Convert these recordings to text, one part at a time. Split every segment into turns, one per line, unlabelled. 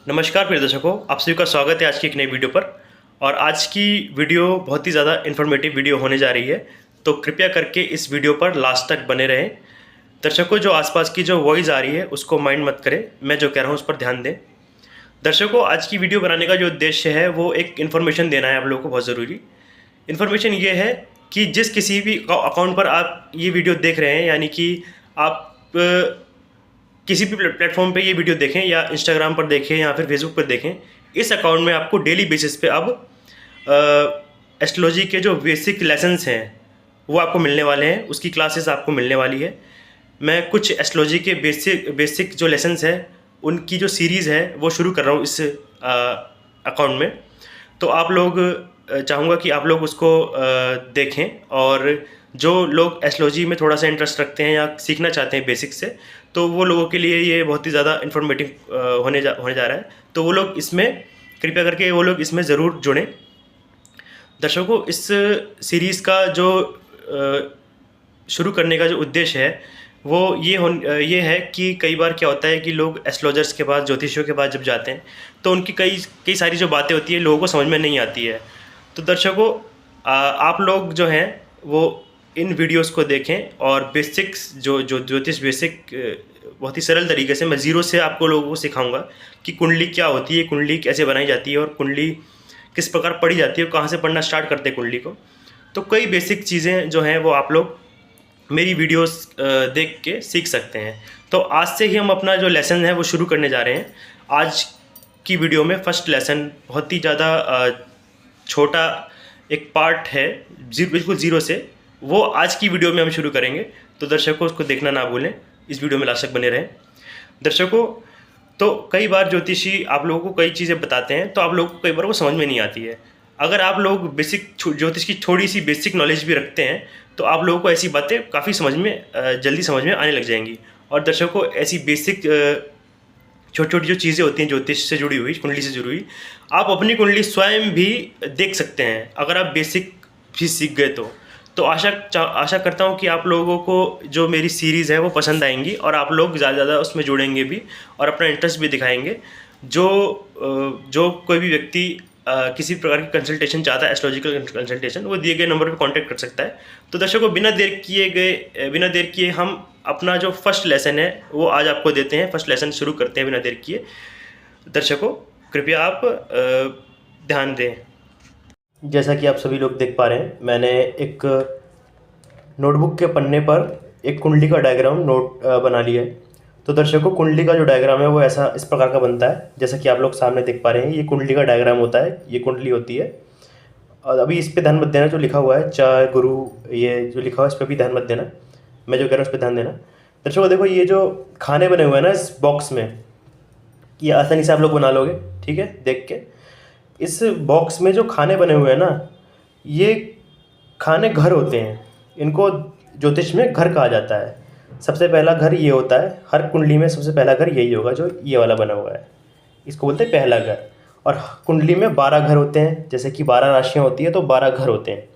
नमस्कार प्रिय दर्शकों, आप सभी का स्वागत है आज की एक नई वीडियो पर। और आज की वीडियो बहुत ही ज़्यादा इन्फॉर्मेटिव वीडियो होने जा रही है, तो कृपया करके इस वीडियो पर लास्ट तक बने रहें। दर्शकों, जो आसपास की जो वॉइस आ रही है उसको माइंड मत करें, मैं जो कह रहा हूँ उस पर ध्यान दें। दर्शकों, आज की वीडियो बनाने का जो उद्देश्य है वो एक इन्फॉर्मेशन देना है आप लोगों को, बहुत ज़रूरी इन्फॉर्मेशन ये है कि जिस किसी भी अकाउंट पर आप ये वीडियो देख रहे हैं, यानी कि आप किसी भी प्लेटफॉर्म पे ये वीडियो देखें या इंस्टाग्राम पर देखें या फिर फेसबुक पर देखें, इस अकाउंट में आपको डेली बेसिस पे अब एस्ट्रोलॉजी के जो बेसिक लेसन्स हैं वो आपको मिलने वाले हैं, उसकी क्लासेस आपको मिलने वाली है। मैं कुछ एस्ट्रोलॉजी के बेसिक जो लेसन्स हैं उनकी जो सीरीज़ है वो शुरू कर रहा हूँ इस अकाउंट में। तो आप लोग चाहूँगा कि आप लोग उसको देखें, और जो लोग एस्ट्रोलॉजी में थोड़ा सा इंटरेस्ट रखते हैं या सीखना चाहते हैं बेसिक से, तो वो लोगों के लिए ये बहुत ही ज़्यादा इन्फॉर्मेटिव होने जा रहा है। तो वो लोग इसमें कृपया करके वो लोग इसमें ज़रूर जुड़ें। दर्शकों, इस सीरीज़ का जो शुरू करने का जो उद्देश्य है वो ये है कि कई बार क्या होता है कि लोग एस्ट्रोलॉजर्स के पास, ज्योतिषियों के पास जब जाते हैं तो उनकी कई सारी जो बातें होती है लोगों को समझ में नहीं आती है। तो दर्शकों, आप लोग जो हैं वो इन वीडियोस को देखें, और बेसिक्स जो जो ज्योतिष बेसिक बहुत ही सरल तरीके से मैं ज़ीरो से आपको लोगों को सिखाऊंगा कि कुंडली क्या होती है, कुंडली कैसे बनाई जाती है, और कुंडली किस प्रकार पढ़ी जाती है, कहाँ से पढ़ना स्टार्ट करते हैं कुंडली को। तो कई बेसिक चीज़ें जो हैं वो आप लोग मेरी वीडियोस देख के सीख सकते हैं। तो आज से ही हम अपना जो लेसन है वो शुरू करने जा रहे हैं। आज की वीडियो में फर्स्ट लेसन बहुत ही ज़्यादा छोटा एक पार्ट है, बिल्कुल ज़ीरो से, वो आज की वीडियो में हम शुरू करेंगे। तो दर्शकों, उसको देखना ना भूलें, इस वीडियो में लास्ट तक बने रहें। दर्शकों, तो कई बार ज्योतिषी आप लोगों को कई चीज़ें बताते हैं तो आप लोगों को कई बार वो समझ में नहीं आती है। अगर आप लोग बेसिक ज्योतिष की थोड़ी सी बेसिक नॉलेज भी रखते हैं तो आप लोगों को ऐसी बातें काफ़ी जल्दी समझ में आने लग जाएंगी। और दर्शकों, ऐसी बेसिक छोटी छोटी जो चीज़ें होती हैं ज्योतिष से जुड़ी हुई, कुंडली से जुड़ी हुई, आप अपनी कुंडली स्वयं भी देख सकते हैं अगर आप बेसिक भी सीख गए तो आशा करता हूँ कि आप लोगों को जो मेरी सीरीज़ है वो पसंद आएंगी और आप लोग ज़्यादा उसमें जुड़ेंगे भी और अपना इंटरेस्ट भी दिखाएंगे। जो कोई भी व्यक्ति किसी प्रकार की कंसल्टेशन चाहता है, एस्ट्रोलॉजिकल कंसल्टेशन, वो दिए गए नंबर पर कांटेक्ट कर सकता है। तो दर्शकों, बिना देर किए हम अपना जो फर्स्ट लेसन है वो आज आपको देते हैं। फर्स्ट लेसन शुरू करते हैं बिना देर किए। दर्शकों, कृपया आप ध्यान दें। जैसा कि आप सभी लोग देख पा रहे हैं, मैंने एक नोटबुक के पन्ने पर एक कुंडली का डायग्राम बना लिया है। तो दर्शकों, कुंडली का जो डायग्राम है वो ऐसा इस प्रकार का बनता है, जैसा कि आप लोग सामने देख पा रहे हैं। ये कुंडली का डायग्राम होता है, ये कुंडली होती है। और अभी इस पर ध्यान मत देना, जो लिखा हुआ है चाय गुरु, ये जो लिखा हुआ है इस पर भी ध्यान मत देना, मैं जो कह रहा हूँ उस पर ध्यान देना। दर्शकों देखो, ये जो खाने बने हुए हैं ना इस बॉक्स में, ये आसानी से आप लोग बना लोगे, ठीक है। देख के इस बॉक्स में जो खाने बने हुए हैं ना, ये खाने घर होते हैं। इनको ज्योतिष में घर कहा जाता है। सबसे पहला घर ये होता है, हर कुंडली में सबसे पहला घर यही होगा जो ये वाला बना हुआ है, इसको बोलते हैं पहला घर। और कुंडली में 12 घर होते हैं, जैसे कि 12 राशियाँ होती है तो 12 घर होते हैं।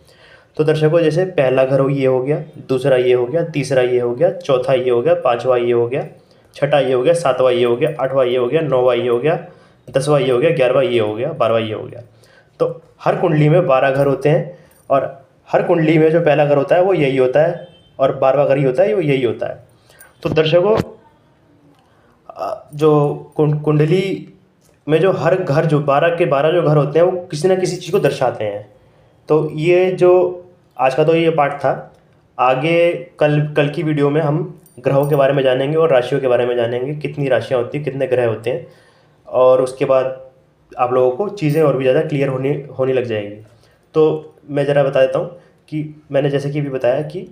तो दर्शकों, जैसे पहला घर ये हो गया, दूसरा ये हो गया, तीसरा ये हो गया, चौथा ये हो गया, पाँचवा ये हो गया, छठा ये हो गया, सातवां ये हो गया, आठवां ये हो गया, नौवां ये हो गया, 10वां ये हो गया, 11वां ये हो गया, 12वां ये हो गया। तो हर कुंडली में 12 घर होते हैं, और हर कुंडली में जो पहला घर होता है वो यही होता है, और 12वां घर ही होता है वो यही होता है। तो दर्शकों, जो कुंडली में जो हर घर, जो 12 के 12 जो घर होते हैं वो किसी न किसी चीज़ को दर्शाते हैं। तो ये जो आज का तो ये पार्ट था। आगे कल की वीडियो में हम ग्रहों के बारे में जानेंगे और राशियों के बारे में जानेंगे, कितनी राशियाँ होती हैं, कितने ग्रह होते हैं, और उसके बाद आप लोगों को चीज़ें और भी ज़्यादा क्लियर होने लग जाएंगी। तो मैं ज़रा बता देता हूँ कि मैंने जैसे कि अभी बताया कि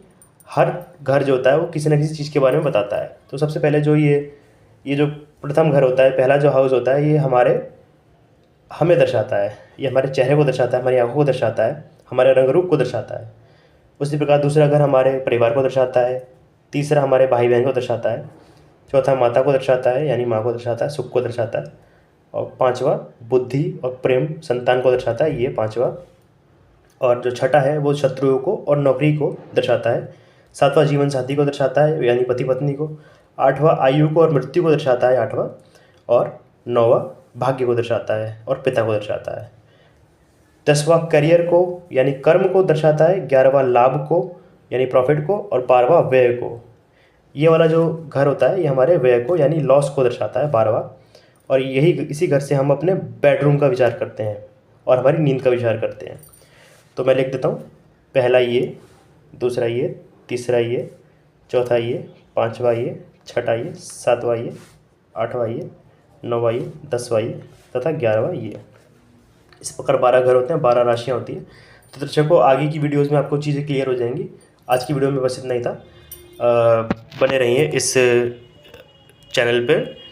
हर घर जो होता है वो किसी न किसी चीज़ के बारे में बताता है। तो सबसे पहले जो ये जो प्रथम घर होता है, पहला जो हाउस होता है, ये हमें दर्शाता है, ये हमारे चेहरे को दर्शाता है, हमारी आंखों को दर्शाता है, हमारे रंग रूप को दर्शाता है। उसी प्रकार दूसरा घर हमारे परिवार को दर्शाता है, तीसरा हमारे भाई बहन को दर्शाता है, चौथा माता को दर्शाता है यानी माँ को दर्शाता है, सुख को दर्शाता है, और पाँचवा बुद्धि और प्रेम, संतान को दर्शाता है, ये पाँचवा। और जो छठा है वो शत्रुओं को और नौकरी को दर्शाता है। सातवां जीवन साथी को दर्शाता है यानी पति पत्नी को। आठवां आयु को और मृत्यु को दर्शाता है, आठवां। और 9वां भाग्य को दर्शाता है और पिता को दर्शाता है। 10वां करियर को यानी कर्म को दर्शाता है, 11वां लाभ को यानी प्रॉफिट को, और 12वां व्यय को। ये वाला जो घर होता है ये हमारे व्यय को यानी लॉस को दर्शाता है 12वां। और यही इसी घर से हम अपने बेडरूम का विचार करते हैं और हमारी नींद का विचार करते हैं। तो मैं लिख देता हूँ, पहला ये, दूसरा ये, तीसरा ये, चौथा ये, पाँचवा ये, छठा ये, सातवां ये, आठवां ये, नौवां ये, 10वां ये तथा 11वां ये। इस प्रकार 12 घर होते हैं, 12 राशियाँ होती हैं। तो दर्शकों आगे की वीडियोज़ में आपको चीज़ें क्लियर हो जाएंगी। आज की वीडियो में बस इतना ही था। बने रहिए इस चैनल पे।